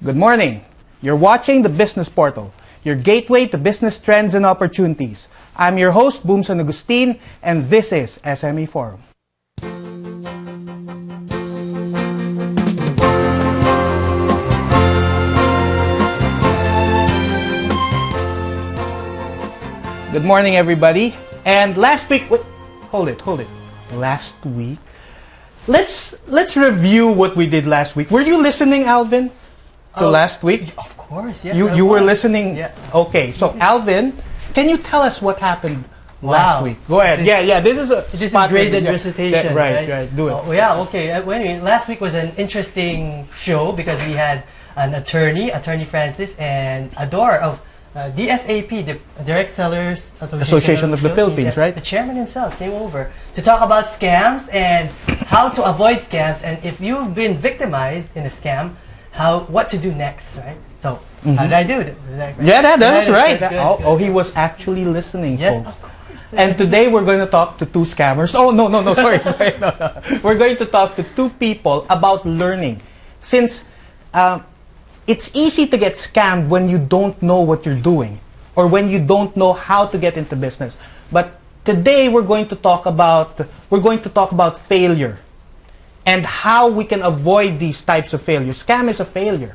Good morning. You're watching the Business Portal, your gateway to business trends and opportunities. I'm your host, Agustin, and this is SME Forum. Good morning, everybody. And last week, hold it. Last week, let's review what we did last week. Were you listening, Alvin, to last week? Of course, yes. You were listening. Yeah. Okay, so Alvin, can you tell us what happened last week? Go ahead. This is graded recitation. Right. Do it. Okay. Well, anyway, last week was an interesting show because we had an attorney Francis, and Adore of DSAP, the Direct Sellers Association of the Philippines, right? The chairman himself came over to talk about scams and how to avoid scams, and if you've been victimized in a scam, what to do next, right? So, how did I do it? That was right. Good. He was actually listening, yes, folks. Of course. And today we're going to talk to two scammers. Oh, no, sorry. No. We're going to talk to two people about learning. Since it's easy to get scammed when you don't know what you're doing or when you don't know how to get into business. But today we're going to talk about failure and how we can avoid these types of failures. Scam is a failure.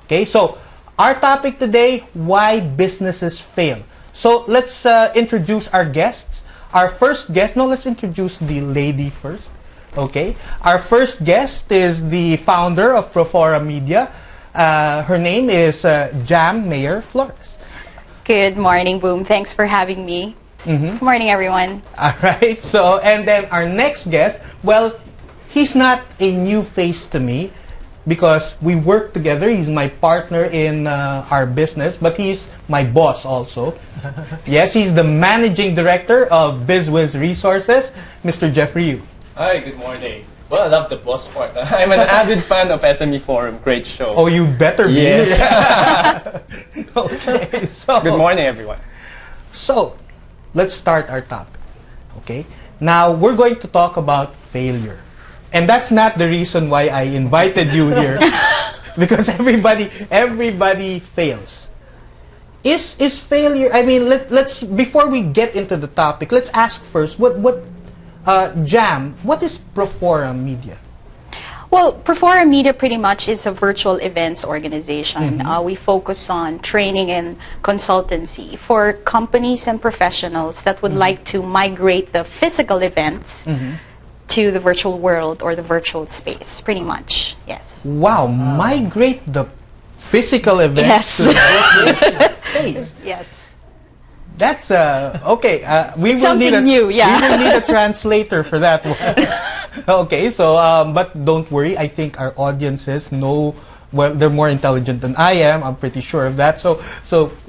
Okay, so our topic today, why businesses fail. So let's introduce our guests. Our first guest, let's introduce the lady first. Okay, our first guest is the founder of Profora Media. Her name is Jam Mayor Flores. Good morning, Boom. Thanks for having me. Good morning, everyone. All right. So, and then our next guest, well, he's not a new face to me because we work together. He's my partner in our business, but he's my boss also. Yes, he's the managing director of BizWiz Resources, Mr. Jeffrey Yu. Hi, good morning. Well, I love the boss part. I'm an avid fan of SME Forum. Great show. Oh, you better be. Yes. Okay, so. Good morning, everyone. So, let's start our topic. Okay? Now, we're going to talk about failure. And that's not the reason why I invited you here. Because everybody fails. Is failure, I mean, let's before we get into the topic, let's ask first, Jam, what is Profora Media? Well, Profora Media pretty much is a virtual events organization. We focus on training and consultancy for companies and professionals that would like to migrate the physical events to the virtual world or the virtual space, pretty much, yes. Wow, migrate the physical events to the virtual space. Yes. That's okay. We will need a translator for that one. Okay, so but don't worry. I think our audiences know. Well, they're more intelligent than I am. I'm pretty sure of that. So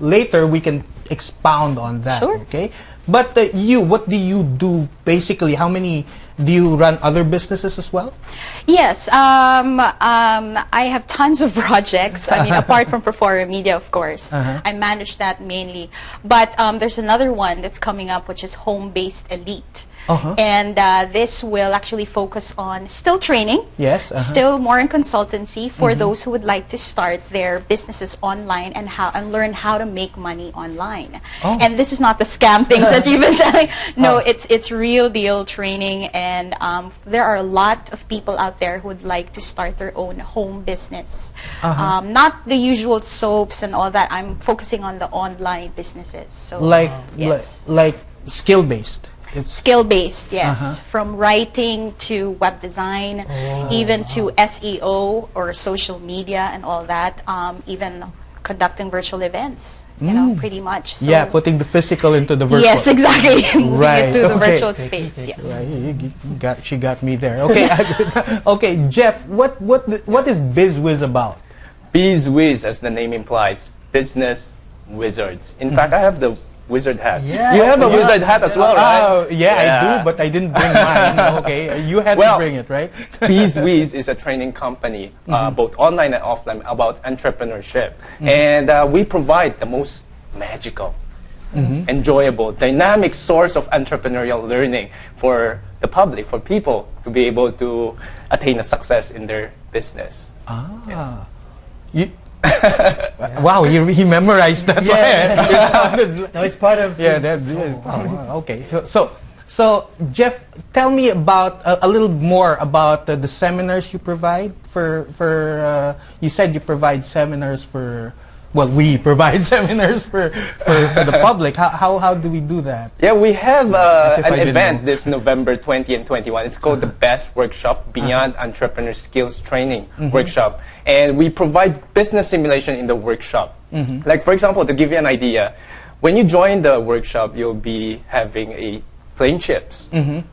later we can expound on that. Sure. Okay. But what do you do basically? How many do you run other businesses as well? Yes, I have tons of projects. I mean, apart from Profora Media, of course, I manage that mainly. But there's another one that's coming up, which is Home-Based Elite. And this will actually focus on still training, still more in consultancy for those who would like to start their businesses online and learn how to make money online. And this is not the scam things that you've been telling. No, it's real deal training, and there are a lot of people out there who would like to start their own home business. Not the usual soaps and all that. I'm focusing on the online businesses. So like skill-based. Skill-based, yes. From writing to web design, even to SEO or social media and all that, even conducting virtual events, you know, pretty much. So yeah, putting the physical into the virtual. Yes, exactly. Right. Into the virtual space, yes. Right. She got me there. Okay. Okay, Jeff, what is BizWiz about? BizWiz, as the name implies, business wizards. In fact, I have the wizard hat. Yeah. You have a wizard hat as well, right? I do, but I didn't bring mine. Okay, you had to bring it, right? BizWiz is a training company, both online and offline, about entrepreneurship. And we provide the most magical, enjoyable, dynamic source of entrepreneurial learning for the public, for people to be able to attain a success in their business. Yes. Wow, he memorized that. Yeah. No, it's part of. Yeah, that's okay. So Jeff, tell me about a little more about the seminars you provide for. You said you provide seminars for. Well, we provide seminars for the public. How do we do that? Yeah, we have an event this November 20 and 21. It's called the Best Workshop Beyond Entrepreneur Skills Training Workshop. And we provide business simulation in the workshop. Like, for example, to give you an idea, when you join the workshop, you'll be having a plane chips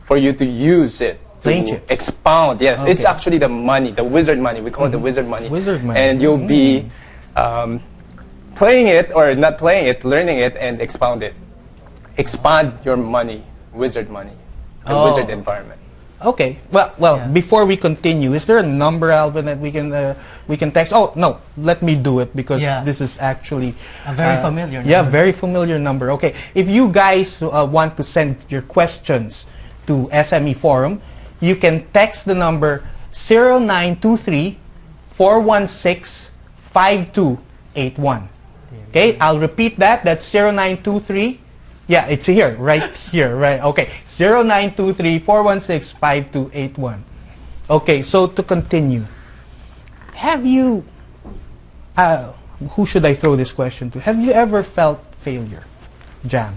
for you to use it. Plane chips. Expound, yes. Okay. It's actually the money, the wizard money. We call it the wizard money. Wizard money. And you'll be playing it or not playing it, learning it, and expound it. Expand your money, wizard money, the wizard environment. Okay. Well. Before we continue, is there a number, Alvin, that we can text? Oh no, let me do it because this is actually a very familiar number. Yeah, very familiar number. Okay. If you guys want to send your questions to SME Forum, you can text the number 0923-416-5281. Okay, I'll repeat that. That's 0923. Yeah, it's here, right here, right? Okay, 0923-416-5281. Okay, so to continue, have you, who should I throw this question to? Have you ever felt failure, Jam?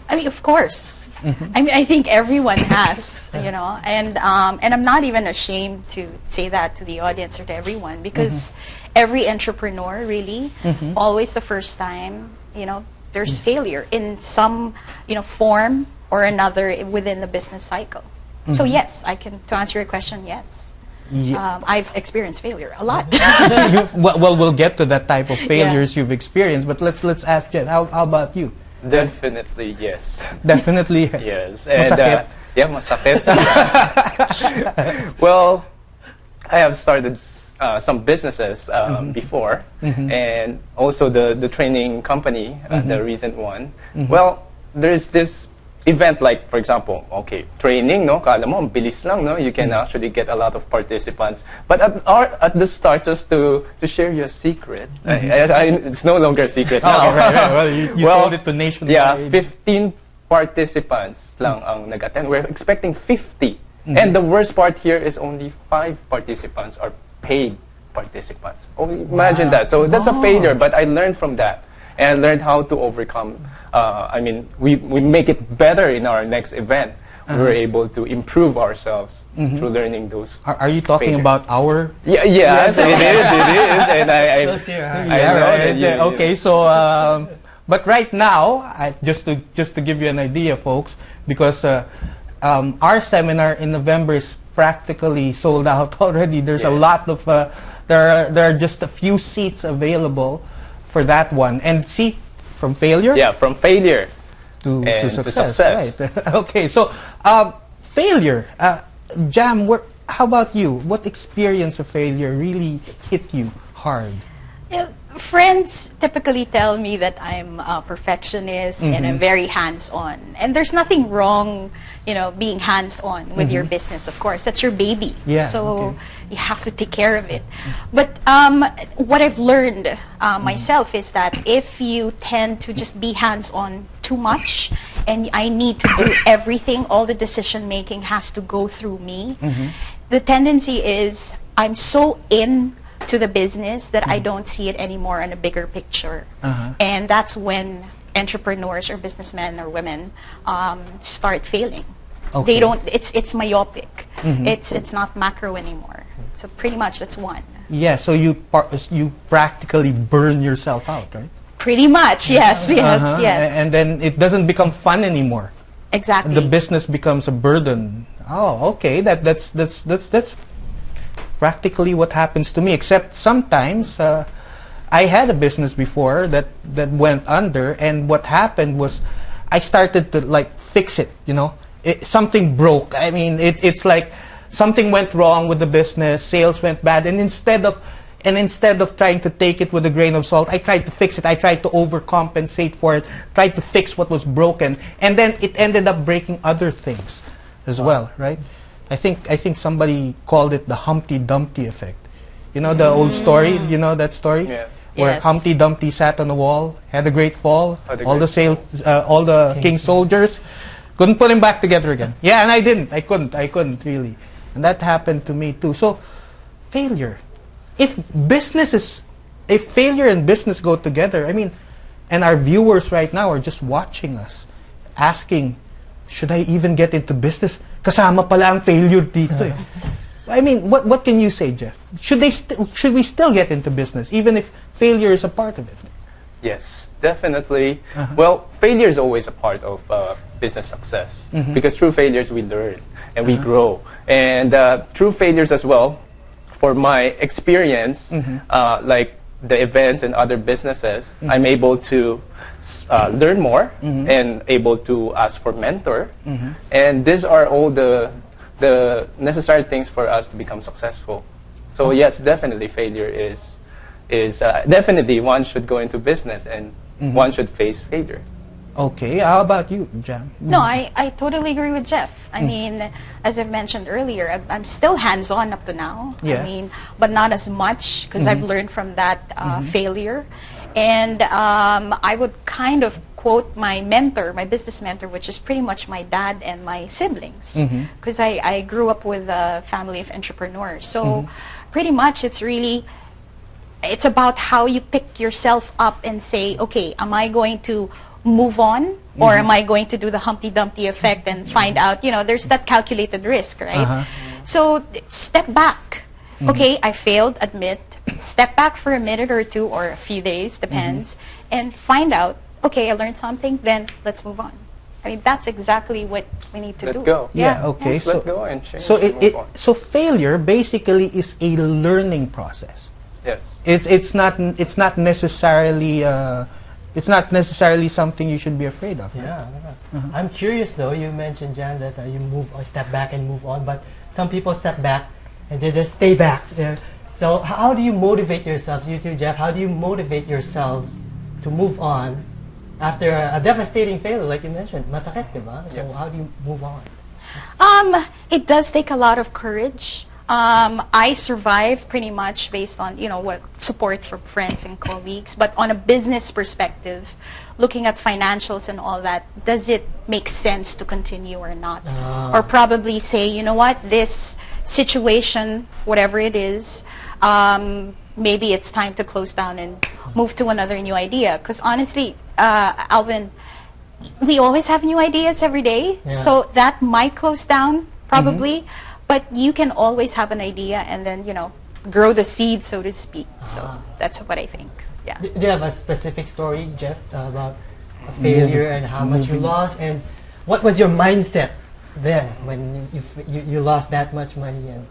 I mean, of course. I mean, I think everyone has, you know, and I'm not even ashamed to say that to the audience or to everyone because every entrepreneur really, always the first time, you know, there's failure in some, you know, form or another within the business cycle. So yes, to answer your question, yes. Yeah. I've experienced failure a lot. Well, we'll get to that type of failures you've experienced, but let's ask Jen, how about you? Definitely yes. Definitely yes. Yes. And, Masakit? yeah, masakit. Well, I have started some businesses before, and also the training company, the recent one. Well, there's this event like, for example, okay, training, no, kala mo, bilis lang, no, you can actually get a lot of participants. But at the start, just to share you a secret, it's no longer a secret now. Right. Well, you told it to nationwide. Yeah, 15 participants lang ang nag-attend. We're expecting 50. And the worst part here is only 5 participants are paid participants. Oh, imagine that. So that's a failure, but I learned from that. And I learned how to overcome. I mean, we make it better in our next event. We were able to improve ourselves through learning those. Are you talking failures. about our? Yeah, yes, it is. And I know that you, okay, so but right now, just to give you an idea, folks, because our seminar in November is practically sold out already. There's a lot of there are just a few seats available for that one. And see, from failure? Yeah, from failure to success. Right. Okay, so failure. Jam, how about you? What experience of failure really hit you hard? Friends typically tell me that I'm a perfectionist and I'm very hands-on. And there's nothing wrong, you know, being hands-on with your business, of course. That's your baby. Yeah, so you have to take care of it. But what I've learned myself is that if you tend to just be hands-on too much and I need to do everything, all the decision-making has to go through me, the tendency is I'm so to the business that I don't see it anymore in a bigger picture. And that's when entrepreneurs or businessmen or women start failing. They don't, it's myopic. It's not macro anymore. So pretty much that's one. Yeah, so you practically burn yourself out, right? Pretty much, yes. And then it doesn't become fun anymore. Exactly. The business becomes a burden. Oh, okay. That's practically what happens to me, except sometimes I had a business before that went under, and what happened was I started to like fix it, you know. Something broke. I mean, it's like something went wrong with the business, sales went bad, and instead of trying to take it with a grain of salt, I tried to fix it. I tried to overcompensate for it, tried to fix what was broken, and then it ended up breaking other things as well, right? I think somebody called it the Humpty Dumpty effect. You know the old story. You know that story. Yeah. Where Yes. Humpty Dumpty sat on the wall, had a great fall. Had a All the great all the king's soldiers couldn't put him back together again. Yeah, and I didn't. I couldn't really. And that happened to me too. So, failure. If failure and business go together, I mean, and our viewers right now are just watching us, asking, should I even get into business? Kasama pala ang failure dito eh. I mean, what can you say, Jeff? Should we still get into business, even if failure is a part of it? Yes, definitely. Well, failure is always a part of business success because through failures we learn and we grow. And through failures as well, for my experience, like the events and other businesses, I'm able to learn more and able to ask for mentor. And these are all the necessary things for us to become successful. So yes, definitely failure is definitely one should go into business and one should face failure. Okay, how about you, Jam? No, I totally agree with Jeff. I mean, as I've mentioned earlier, I'm still hands-on up to now. Yeah. I mean, but not as much because I've learned from that failure. And I would kind of quote my mentor, my business mentor, which is pretty much my dad and my siblings. Because I grew up with a family of entrepreneurs. So pretty much it's about how you pick yourself up and say, okay, am I going to move on or am I going to do the Humpty Dumpty effect and find out, there's that calculated risk, right? So step back. Okay, I failed, admit. Step back for a minute or two or a few days, depends, and find out, okay, I learned something, then let's move on. I mean, that's exactly what we need to do. Let go. Yeah, okay. Just let go and change. So and move on. so failure basically is a learning process. Yes. It's not necessarily something you should be afraid of. Right? Yeah. I'm curious though. You mentioned, Jan, that you step back and move on, but some people step back and they just stay back there. So how do you motivate yourself? You too, Jeff. How do you motivate yourselves to move on after a devastating failure, like you mentioned? Masakit, diba? So how do you move on? It does take a lot of courage. I survive pretty much based on, what support from friends and colleagues. But on a business perspective, looking at financials and all that, does it make sense to continue or not? Or probably say, you know what, this situation, whatever it is, maybe it's time to close down and move to another new idea. Because honestly, Alvin, we always have new ideas every day. Yeah. So that might close down, probably. But you can always have an idea and then, grow the seed, so to speak. So that's what I think. Yeah. Do you have a specific story, Jeff, about a failure and how much you lost? And what was your mindset then when you lost that much money? And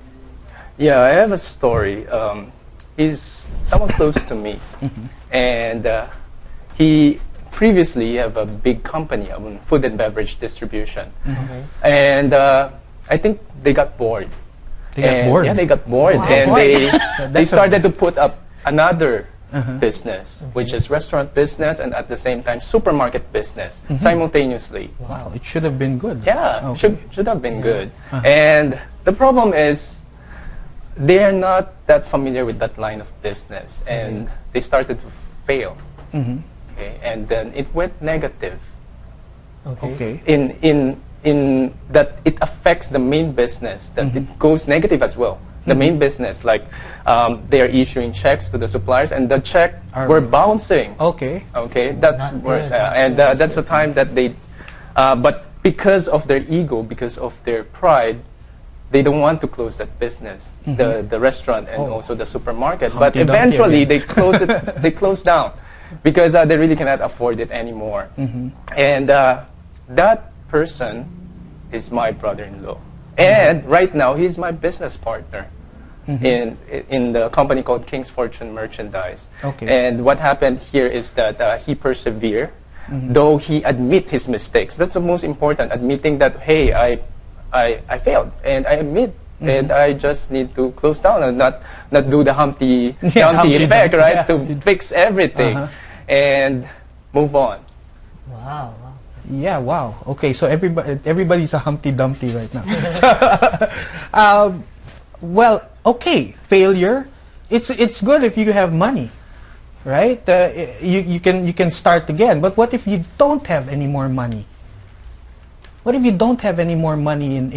Yeah, I have a story. He's someone close to me, and he previously have a big company on food and beverage distribution, and I think they got bored. They got bored? Yeah, they got bored, Wow. and Bored. they started to put up another business, which is restaurant business and at the same time supermarket business simultaneously. Wow, it should have been good. Yeah, Okay. should have been good. And the problem is they are not that familiar with that line of business, and they started to fail. Okay, and then it went negative. Okay. In that it affects the main business, that it goes negative as well. The main business, like they are issuing checks to the suppliers, and the check were bouncing. Okay. Okay, that Not was, good. and that's the time that they, but because of their ego, because of their pride, they don't want to close that business, the restaurant and also the supermarket. But Humpty Dumpty eventually again. they close it, they close down because they really cannot afford it anymore. And that person is my brother-in-law, and right now he's my business partner in the company called King's Fortune Merchandise. Okay. And what happened here is that he persevered, though he admit his mistakes. That's the most important, admitting that, hey, I failed, and I admit, and I just need to close down and not do the Humpty Dumpty effect, right? Yeah. To fix everything and move on. wow. Yeah, wow. Okay, so everybody's a Humpty Dumpty right now. So, well, okay, failure. it's good if you have money, right? You can start again. But what if you don't have any more money? What if you don't have any more money and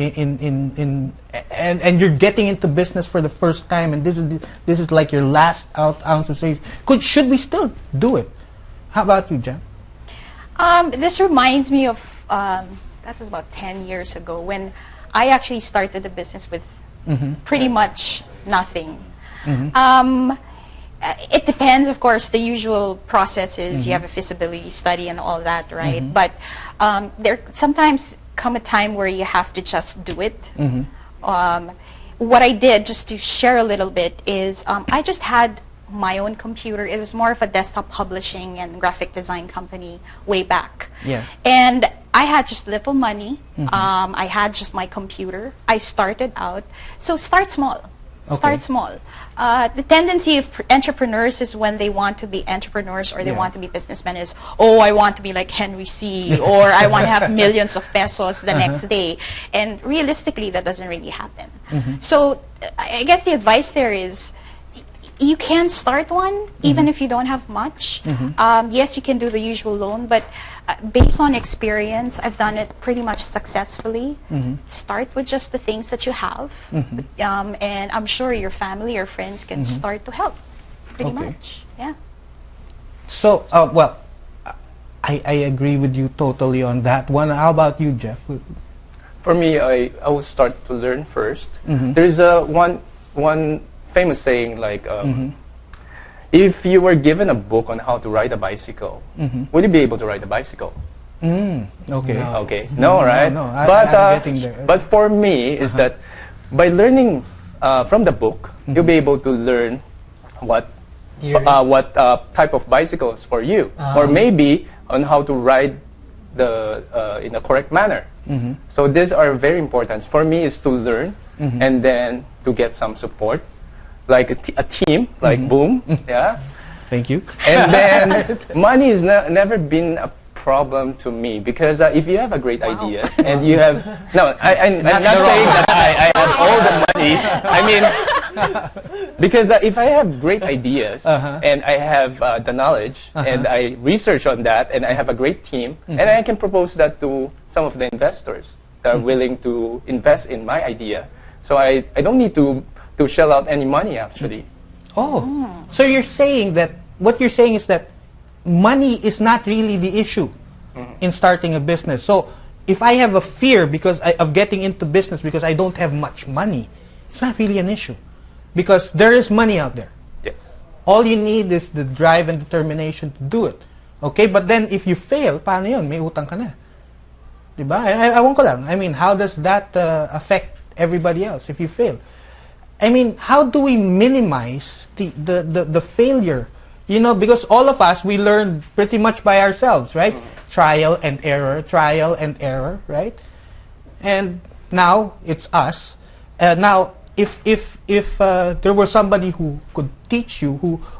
you're getting into business for the first time, and this is like your last ounce of savings? Should we still do it? How about you, Jan? This reminds me of that was about 10 years ago when I actually started the business with pretty much nothing. It depends, of course. The usual process is you have a feasibility study and all that, right? But there sometimes come a time where you have to just do it. What I did, just to share a little bit, is I just had my own computer. It was more of a desktop publishing and graphic design company way back. Yeah. And I had just little money. I had just my computer. I started out. So start small. Okay. Start small. The tendency of entrepreneurs is when they want to be entrepreneurs or they want to be businessmen is, oh, I want to be like Henry C. or I want to have millions of pesos the next day. And realistically, that doesn't really happen. So I guess the advice there is, you can start one even if you don't have much. Yes, you can do the usual loan, but based on experience, I've done it pretty much successfully. Start with just the things that you have, and I'm sure your family or friends can start to help pretty much. Yeah. So, well, I agree with you totally on that one. How about you, Jeff? For me, I will start to learn first. There's one famous saying like, if you were given a book on how to ride a bicycle, would you be able to ride a bicycle? Okay. No. Okay. No, right? No, but I'm getting there. But for me, is that by learning from the book, you'll be able to learn what type of bicycle is for you, or maybe on how to ride in a correct manner. So these are very important. For me, is to learn and then to get some support, like a team, like Boom, yeah. Thank you. And then money has never been a problem to me, because if you have a great ideas and you have I'm not saying that I have all the money. I mean, because if I have great ideas and I have the knowledge and I research on that and I have a great team and I can propose that to some of the investors that are willing to invest in my idea, so I don't need to shell out any money actually. So you're saying that, what you're saying is that money is not really the issue in starting a business. So if I have a fear of getting into business because I don't have much money, it's not really an issue, because there is money out there. Yes. All you need is the drive and determination to do it. Okay? But then if you fail, paano yun? May utang ka na. Diba? Ewan ko lang. I mean, how does that affect everybody else if you fail? I mean, how do we minimize the failure? You know, because all of us, we learn pretty much by ourselves, right? Trial and error, right? And now it's us. Now, if there was somebody who could teach you,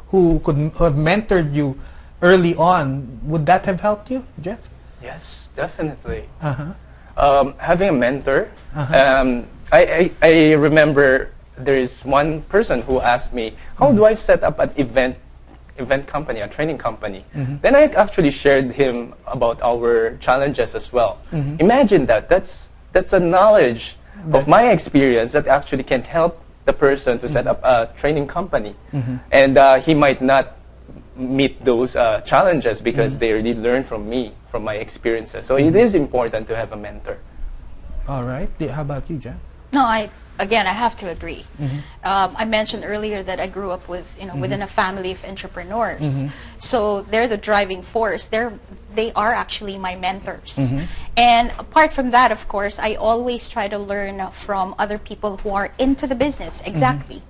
who could have mentored you early on, would that have helped you, Jeff? Yes, definitely. Having a mentor, I remember there is one person who asked me, how do I set up an event company, a training company? Then I actually shared him about our challenges as well. Imagine that's a knowledge of my experience that actually can help the person to set up a training company. And he might not meet those challenges because they already learned from me, from my experiences. So it is important to have a mentor. All right. How about you, Jan? No, I have to agree. I mentioned earlier that I grew up with, within a family of entrepreneurs. So they're the driving force. They are actually my mentors. And apart from that, of course, I always try to learn from other people who are into the business. Exactly.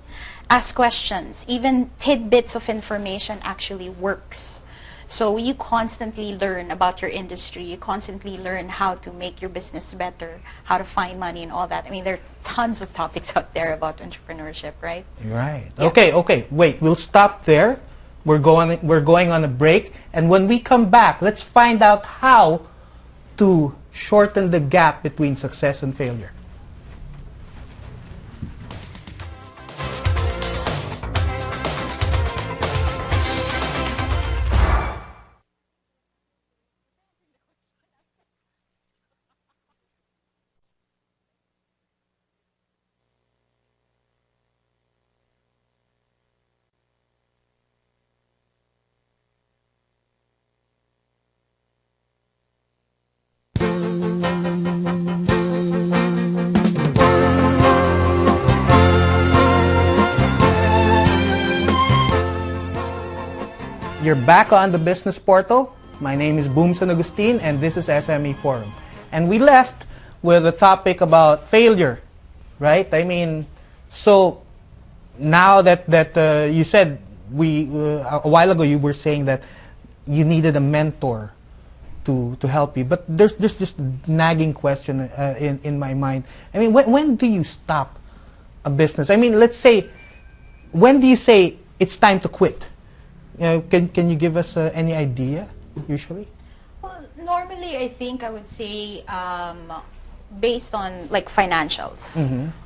Ask questions. Even tidbits of information actually works. So you constantly learn about your industry. You constantly learn how to make your business better, how to find money and all that. I mean, there are tons of topics out there about entrepreneurship, right? Right. Yeah. Okay. Wait, we'll stop there. We're going on a break. And when we come back, let's find out how to shorten the gap between success and failure. you're back on the Business Portal. My name is Agustin, and this is SME Forum. And we left with a topic about failure, right? I mean, so now that you said a while ago you were saying that you needed a mentor to help you, but there's this nagging question in my mind. I mean, when do you stop a business? I mean, let's say, when do you say it's time to quit? Can you give us any idea, usually? Well, normally I think I would say based on like financials,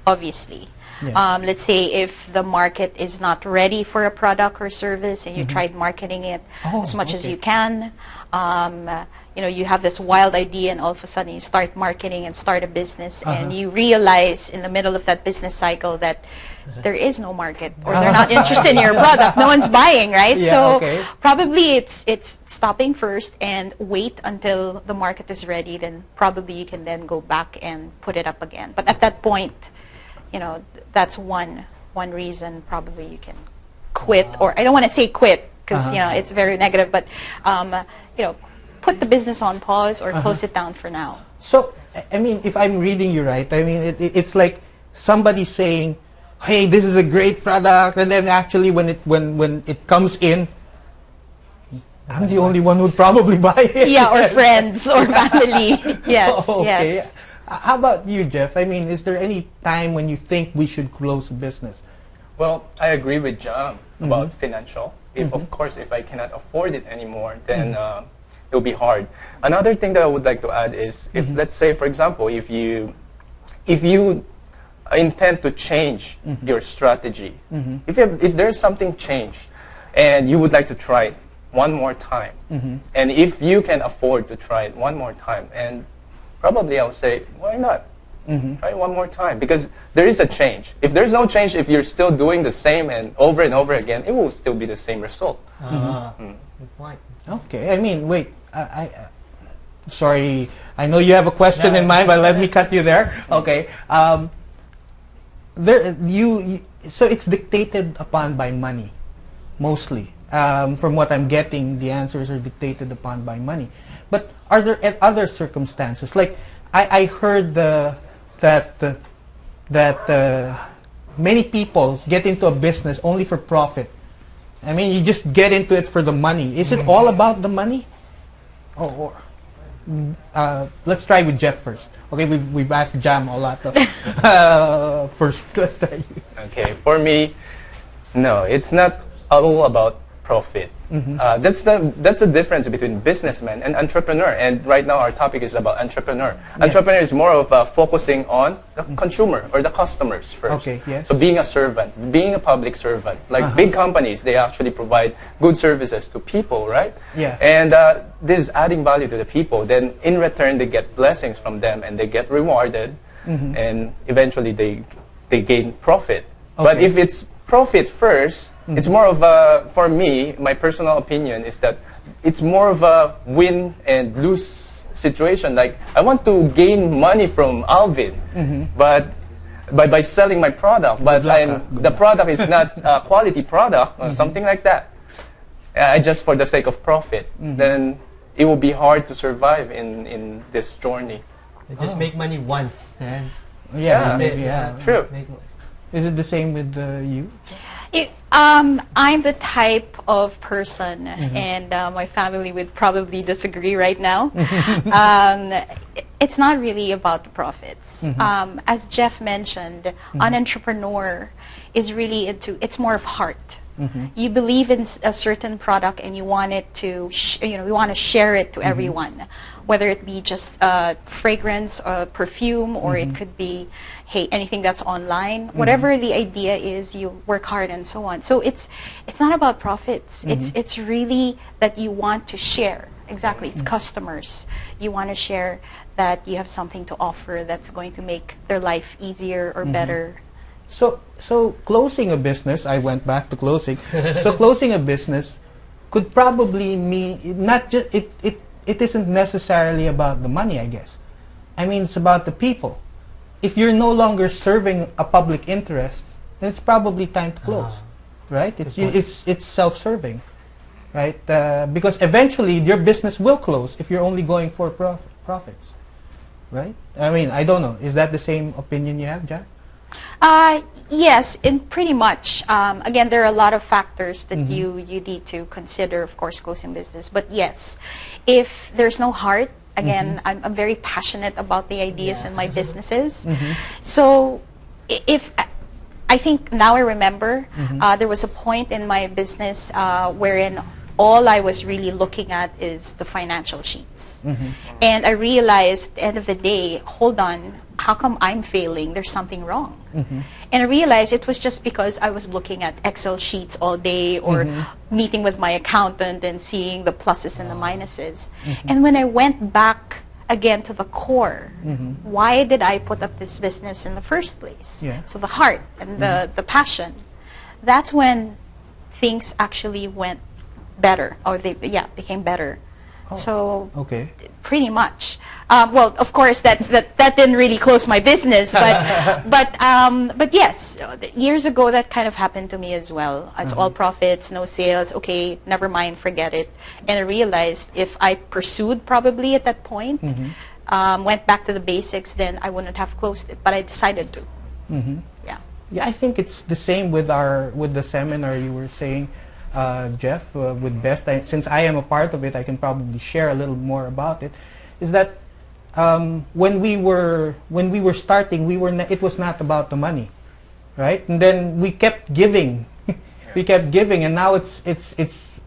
obviously. Yeah. Let's say if the market is not ready for a product or service and you tried marketing it as much as you can, you have this wild idea and all of a sudden you start marketing and start a business and you realize in the middle of that business cycle that there is no market or they're not interested in your product. No one's buying, right? Yeah, so probably it's stopping first and wait until the market is ready. Then probably you can then go back and put it up again. But at that point, that's one reason probably you can quit. Or I don't want to say quit because it's very negative, but put the business on pause or close it down for now. So I mean, if I'm reading you right, I mean it's like somebody saying, hey, this is a great product, and then actually when it comes in, I'm the only one who'd probably buy it. Yeah, or friends or family. Yes, okay. Yes. How about you, Jeff? I mean, is there any time when you think we should close a business? Well, I agree with John about financial. Of course, if I cannot afford it anymore, then it'll be hard. Another thing that I would like to add is, if let's say, for example, if you intend to change your strategy, if there's something changed and you would like to try it one more time, and if you can afford to try it one more time, and probably I would say, why not? Try it one more time, because there is a change. If there's no change, if you're still doing the same and over again, it will still be the same result. Good point. Okay, I mean, wait, sorry, I know you have a question in mind, but let me cut you there. Okay, so it's dictated upon by money, mostly. From what I'm getting, the answers are dictated upon by money. But are there other circumstances? Like I heard that many people get into a business only for profit. I mean, you just get into it for the money. Is it all about the money? Let's try with Jeff first. Okay, we've asked Jam a lot. First, let's try you. Okay, for me, no, it's not all about profit. That's the difference between businessman and entrepreneur. And right now our topic is about entrepreneur. Yeah. Entrepreneur is more of focusing on the consumer or the customers first. Okay, yes. So being a servant, being a public servant. Like big companies, they actually provide good services to people, right? Yeah. And this is adding value to the people. Then in return, they get blessings from them and they get rewarded. And eventually they gain profit. Okay. But if it's profit first, it's more of a, for me, my personal opinion is that it's more of a win and lose situation. Like, I want to gain money from Alvin, but by selling my product, but the product is not a quality product or something like that. Just for the sake of profit, then it will be hard to survive in this journey. Just make money once, then. Yeah. True. Is it the same with you? I'm the type of person, and my family would probably disagree right now. It's not really about the profits. As Jeff mentioned, an entrepreneur is really it's more of heart. You believe in a certain product and you want it to, you want to share it to everyone, whether it be just fragrance or perfume, or it could be, hey, anything that's online. Whatever the idea is, you work hard and so on. So it's not about profits. It's really that you want to share. Exactly, it's customers. You want to share that you have something to offer that's going to make their life easier or better. So closing a business, I went back to closing. So closing a business could probably mean not just it isn't necessarily about the money, I guess. I mean, it's about the people. If you're no longer serving a public interest, then it's probably time to close, right? It's self-serving. right? Because eventually your business will close if you're only going for profits, right? I mean, I don't know. Is that the same opinion you have, Jack? Yes, in pretty much. Again, there are a lot of factors that you need to consider, of course, closing business. But yes, if there's no heart, again, I'm very passionate about the ideas in my businesses. So if I think now I remember there was a point in my business wherein all I was really looking at is the financial sheets. And I realized at the end of the day, hold on, how come I'm failing? There's something wrong. And I realized it was just because I was looking at Excel sheets all day or meeting with my accountant and seeing the pluses and the minuses. And when I went back again to the core, why did I put up this business in the first place? So the heart and the passion, that's when things actually went better, or they became better. So pretty much. Well, of course, that didn't really close my business, but yes, years ago that kind of happened to me as well. It's all profits, no sales. Okay, never mind, forget it. And I realized if I pursued probably at that point, went back to the basics, then I wouldn't have closed it. But I decided to. Yeah, I think it's the same with the seminar you were saying. Jeff, with Best, since I am a part of it, I can probably share a little more about it. Is that when we were starting, it was not about the money, right? And then we kept giving, we kept giving, and now it's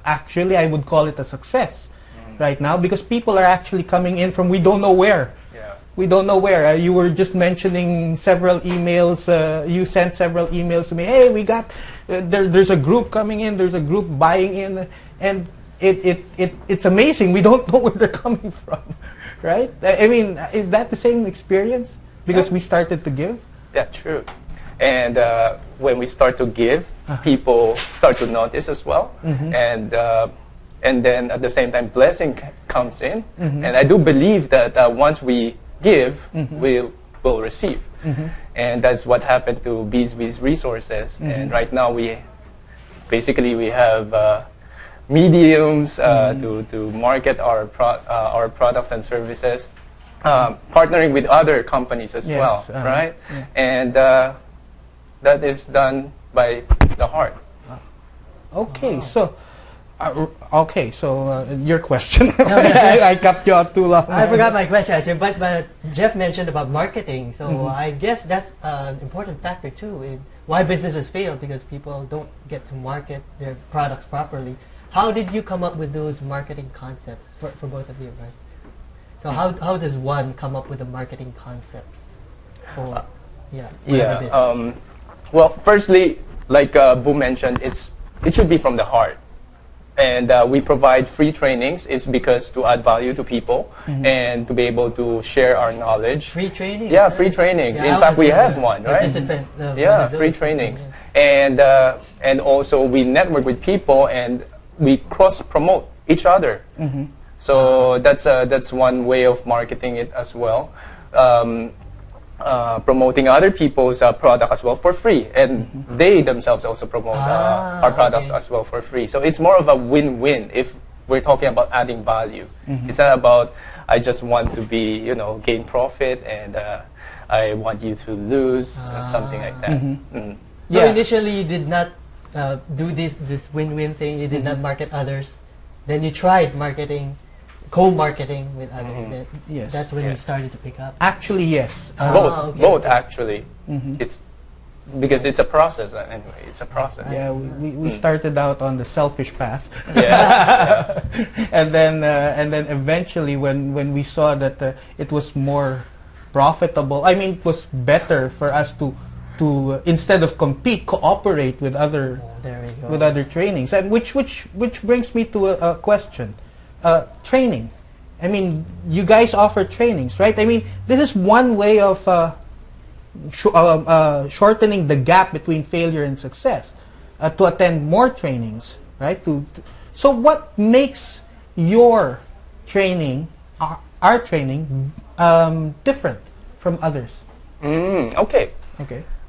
actually, I would call it a success right now, because people are actually coming in from we don't know where. We don't know where. You were just mentioning several emails. You sent several emails to me. Hey, we got there's a group coming in. There's a group buying in, and it's amazing. We don't know where they're coming from, right? I mean, is that the same experience? Because we started to give. Yeah, true. And when we start to give, people start to notice as well, and then at the same time, blessing comes in. And I do believe that once we give, we'll receive. And that's what happened to BizWiz Resources. And right now we have mediums to market our products and services, partnering with other companies as well, right? And that is done by the heart. Okay, so your question. I kept you up too long. I forgot my question actually, but Jeff mentioned about marketing, so I guess that's an important factor too in why businesses fail, because people don't get to market their products properly. How did you come up with those marketing concepts for both of you, right? So how does one come up with the marketing concepts for business? Well, firstly, like Boo mentioned, it should be from the heart. And we provide free trainings. It's because to add value to people and to be able to share our knowledge. Free trainings? Yeah, free trainings. In fact, we have one, right? Free trainings. And also we network with people and we cross-promote each other. So that's one way of marketing it as well. Promoting other people's product as well for free, and they themselves also promote our products as well for free. So it's more of a win-win if we're talking about adding value. It's not about I just want to be, gain profit and I want you to lose, something like that. So initially you did not do this win-win thing. You did not market others. Then you tried co-marketing with others. That's when you started to pick up. Actually, yes. Both actually. It's because it's a process anyway. It's a process. Yeah, we started out on the selfish path. and then eventually when we saw that it was more profitable, I mean, it was better for us to instead of compete, cooperate with other trainings. And which brings me to a question. Training. I mean, you guys offer trainings, right? I mean, this is one way of shortening the gap between failure and success, to attend more trainings, right? So what makes your training, our training, different from others? Okay.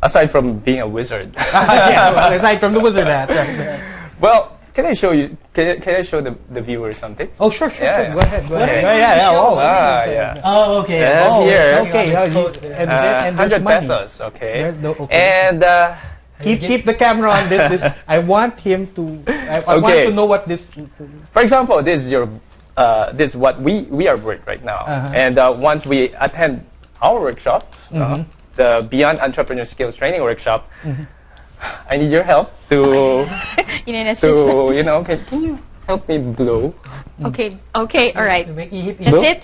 Aside from being a wizard. Aside from the wizard hat. Right. Well, Can I show you? Can I show the viewers something? Oh, sure. Yeah. Go ahead. Yeah. Oh, Yeah. Oh, okay. Yeah, here. Okay. And there's 100 money. pesos. Okay. Okay. And keep the camera on this. I want him to. I want to know what this. for example, this is your. This is what we are with right now. And once we attend our workshops, the Beyond Entrepreneur Skills Training Workshop, I need your help to You need assistance. can you help me blow? Okay, all right. Blow? That's it?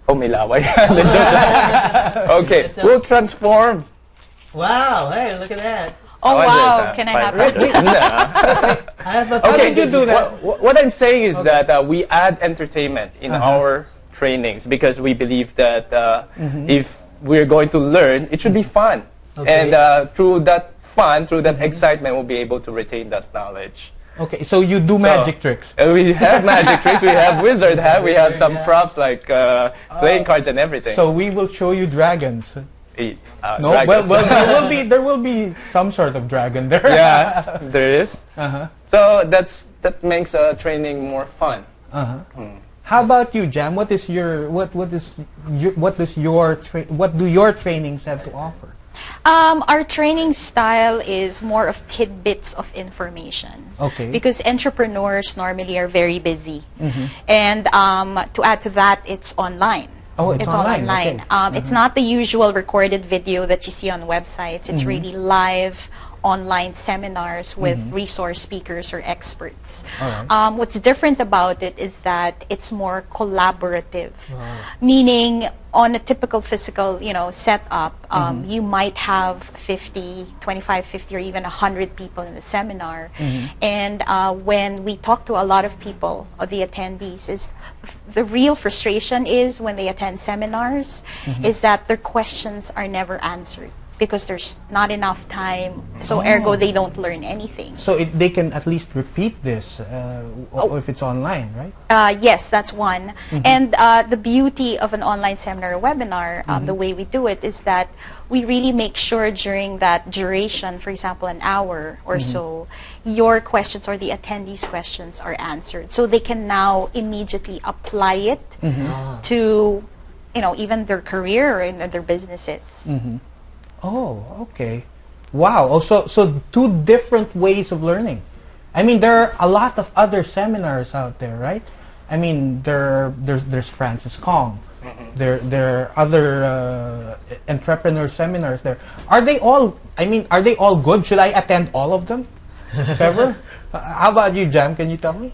Oh, may laway. Okay, we'll transform. Wow, hey, look at that. Oh, How wow. is it? Can I have Wait, it? nah. I have a How did you do that? What I'm saying is that we add entertainment in our trainings because we believe that if we're going to learn, it should be fun. Okay. And through that fun, through that excitement, we'll be able to retain that knowledge. Okay, so you do magic tricks. We have magic tricks, we have wizard hat, we have some props like playing cards and everything. So we will show you dragons. No, dragons. well, there will be some sort of dragon there. Yeah, there is. Uh-huh. So that makes training more fun. Uh-huh. How about you, Jam? What do your trainings have to offer? Our training style is more of tidbits of information. Okay. Because entrepreneurs normally are very busy. And to add to that, it's online. Oh, it's all online. online. Okay. It's not the usual recorded video that you see on websites. It's really live online seminars with resource speakers or experts. All What's different about it is that it's more collaborative, meaning on a typical physical, setup, you might have 25, 50, or even 100 people in the seminar. And when we talk to a lot of people, or the attendees, the real frustration is when they attend seminars, is that their questions are never answered because there's not enough time, so ergo they don't learn anything. So they can at least repeat this if it's online, right? Yes, that's one. And the beauty of an online seminar or webinar, the way we do it is that we really make sure during that duration, for example, an hour or so, your questions or the attendees' questions are answered. So they can now immediately apply it to, even their career or in their businesses. Oh, okay. Wow. Oh, so two different ways of learning. I mean, there are a lot of other seminars out there, right? I mean, there's Francis Kong. There are other entrepreneur seminars there. Are they all good? Should I attend all of them? Trevor? How about you, Jam? Can you tell me?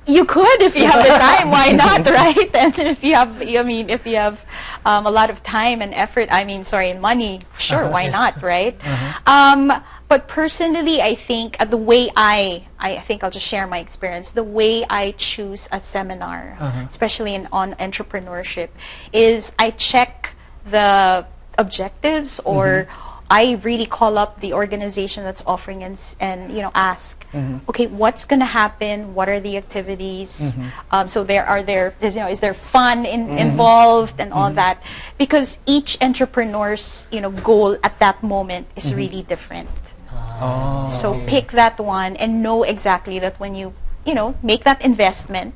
You could if you have the time. Why not, right? And if you have, a lot of time and effort, and money, sure, why not, right? But personally, I think the way I think I'll just share my experience. The way I choose a seminar, especially on entrepreneurship, is I check the objectives, or I really call up the organization that's offering and ask, okay, what's going to happen? What are the activities? So is there fun involved and all that? Because each entrepreneur's goal at that moment is really different. So pick that one and know exactly that when you make that investment,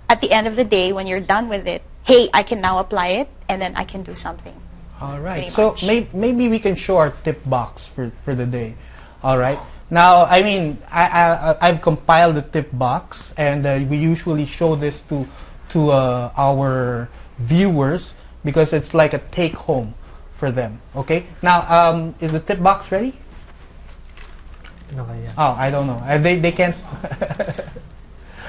at the end of the day, when you're done with it, hey, I can now apply it and then I can do something. All right. So maybe we can show our tip box for the day. All right. Now, I've compiled the tip box, and we usually show this to our viewers because it's like a take home for them. Okay. Now, is the tip box ready? No, yeah. Oh, I don't know. They can't.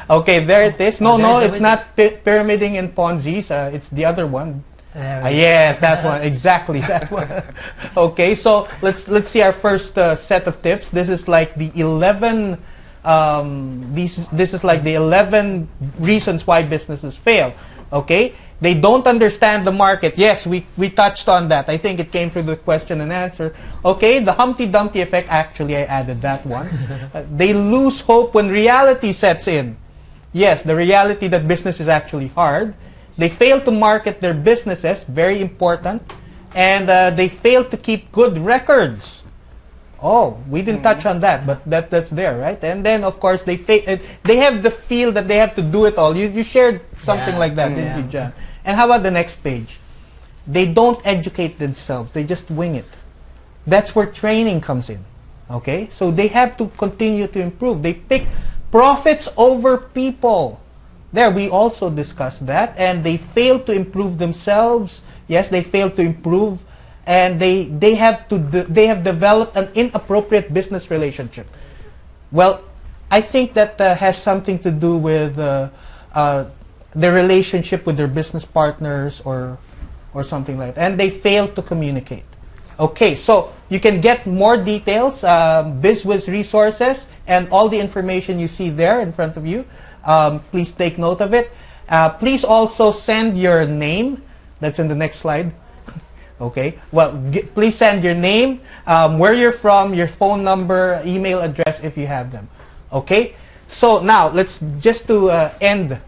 Okay, there it is. No, it's not pyramiding and Ponzi's. It's the other one. Yes, that's one. Exactly that one. Okay, so let's see our first set of tips. This is like the 11. This is like the 11 reasons why businesses fail. Okay, they don't understand the market. Yes, we touched on that. I think it came through the question and answer. Okay, the Humpty Dumpty effect. Actually, I added that one. They lose hope when reality sets in. Yes, the reality that business is actually hard. They fail to market their businesses, very important, and they fail to keep good records. Oh, we didn't touch on that, but that's there, right? And then, of course, they have the feel that they have to do it all. You shared something like that, didn't you, John? And how about the next page? They don't educate themselves. They just wing it. That's where training comes in, okay? So they have to continue to improve. They pick profits over people. There, we also discussed that. And they fail to improve themselves. Yes, they fail to improve. And they have developed an inappropriate business relationship. Well, I think that has something to do with their relationship with their business partners or something like that. And they fail to communicate. Okay, so you can get more details, BizWiz Resources, and all the information you see there in front of you. Please take note of it. Please also send your name. That's in the next slide. Okay, well, please send your name, where you're from, your phone number, email address if you have them. Okay, so now let's just to end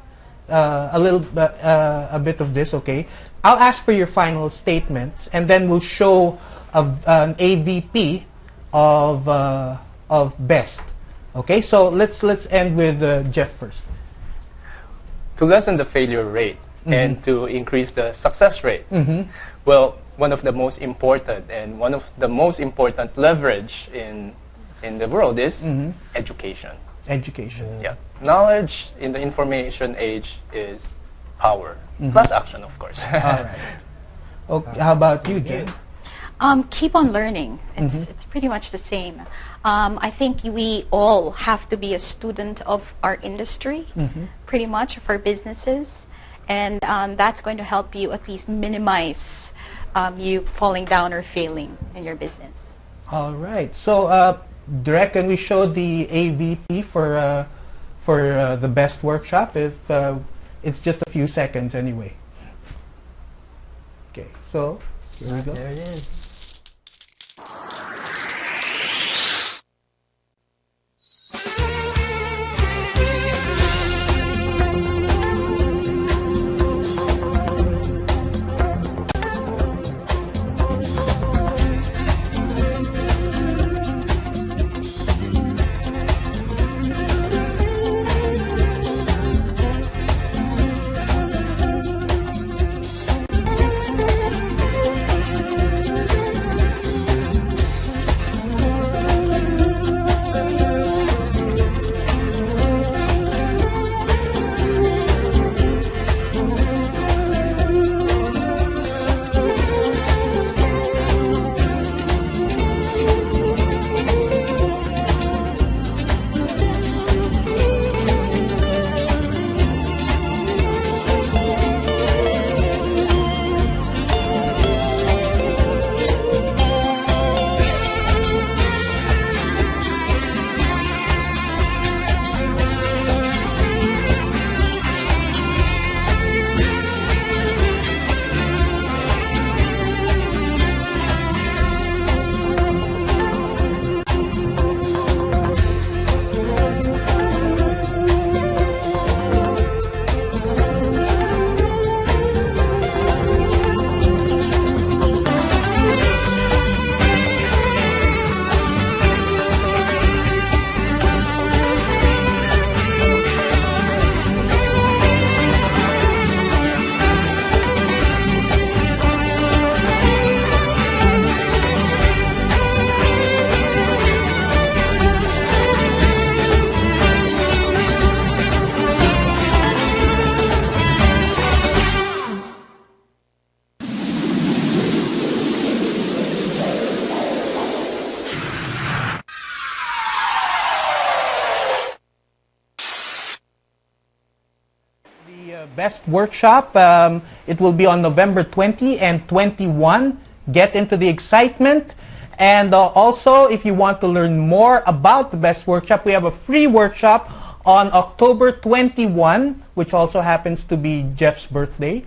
a bit of this. Okay, I'll ask for your final statements, and then we'll show an AVP of BEST. Okay, so let's end with Jeff first. To lessen the failure rate and to increase the success rate, well, one of the most important leverage in the world is education. Education. Yeah, knowledge in the information age is power plus action, of course. All right. Okay, how about you, Jane? Keep on learning. It's pretty much the same. I think we all have to be a student of our industry, pretty much, of our businesses. And that's going to help you at least minimize you falling down or failing in your business. All right. So, Direk, can we show the AVP for the BEST workshop? If it's just a few seconds anyway. Okay. So here we go. There it is. BEST workshop. It will be on November 20 and 21. Get into the excitement. And also, if you want to learn more about the BEST workshop, we have a free workshop on October 21, which also happens to be Jeff's birthday.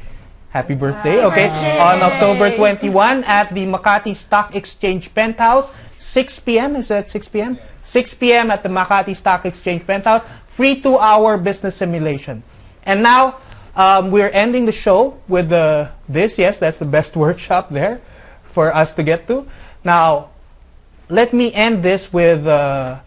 Happy birthday, okay? On October 21 at the Makati Stock Exchange Penthouse, 6 p.m. Is that 6 p.m.? 6 p.m. at the Makati Stock Exchange Penthouse. Free 2-hour business simulation. And now, we're ending the show with this. Yes, that's the BEST workshop there for us to get to. Now, let me end this with a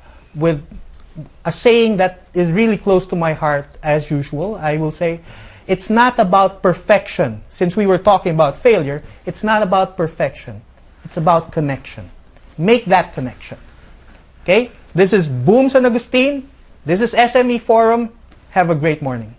saying that is really close to my heart as usual. I will say, it's not about perfection. Since we were talking about failure, it's not about perfection. It's about connection. Make that connection. Okay? This is Boom San Agustin. This is SME Forum. Have a great morning.